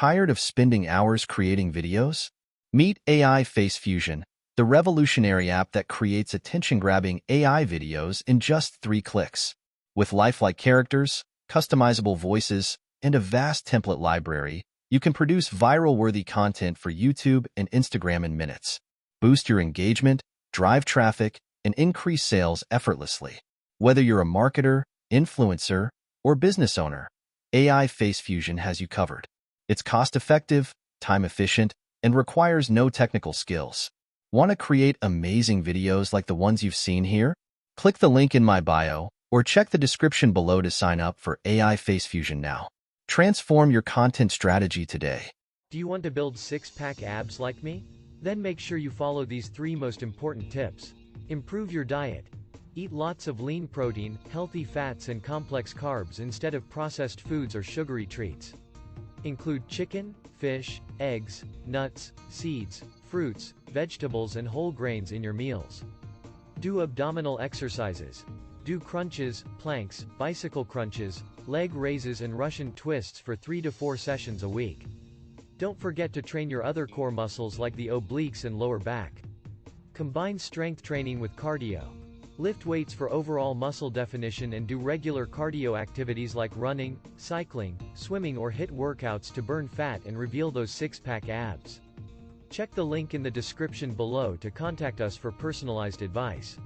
Tired of spending hours creating videos? Meet AI Face Fusion, the revolutionary app that creates attention-grabbing AI videos in just 3 clicks. With lifelike characters, customizable voices, and a vast template library, you can produce viral-worthy content for YouTube and Instagram in minutes. Boost your engagement, drive traffic, and increase sales effortlessly. Whether you're a marketer, influencer, or business owner, AI Face Fusion has you covered. It's cost-effective, time-efficient, and requires no technical skills. Want to create amazing videos like the ones you've seen here? Click the link in my bio or check the description below to sign up for AI Face Fusion now. Transform your content strategy today. Do you want to build six-pack abs like me? Then make sure you follow these 3 most important tips. Improve your diet. Eat lots of lean protein, healthy fats and complex carbs instead of processed foods or sugary treats. Include chicken, fish, eggs, nuts, seeds, fruits, vegetables and whole grains in your meals. Do abdominal exercises. Do crunches, planks, bicycle crunches, leg raises and Russian twists for 3 to 4 sessions a week. Don't forget to train your other core muscles like the obliques and lower back. Combine strength training with cardio. Lift weights for overall muscle definition and do regular cardio activities like running, cycling, swimming or HIIT workouts to burn fat and reveal those six-pack abs. Check the link in the description below to contact us for personalized advice.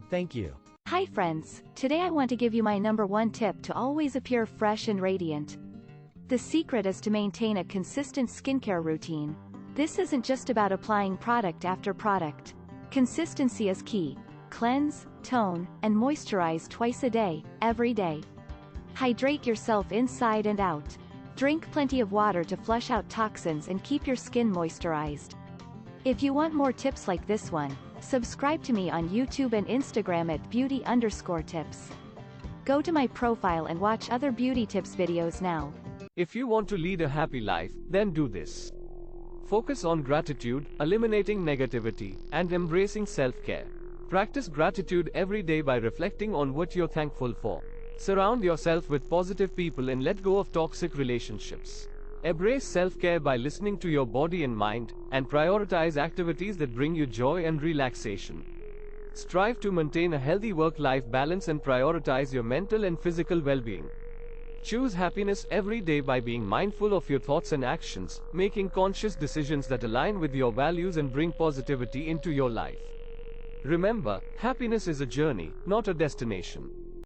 Thank you. Hi friends, today I want to give you my #1 tip to always appear fresh and radiant. The secret is to maintain a consistent skincare routine. This isn't just about applying product after product. Consistency is key. Cleanse, tone, and moisturize twice a day, every day. Hydrate yourself inside and out. Drink plenty of water to flush out toxins and keep your skin moisturized. If you want more tips like this one, subscribe to me on YouTube and Instagram at beauty_tips. Go to my profile and watch other beauty tips videos now. If you want to lead a happy life, then do this. Focus on gratitude, eliminating negativity, and embracing self-care. Practice gratitude every day by reflecting on what you're thankful for. Surround yourself with positive people and let go of toxic relationships. Embrace self-care by listening to your body and mind, and prioritize activities that bring you joy and relaxation. Strive to maintain a healthy work-life balance and prioritize your mental and physical well-being. Choose happiness every day by being mindful of your thoughts and actions, making conscious decisions that align with your values and bring positivity into your life. Remember, happiness is a journey, not a destination.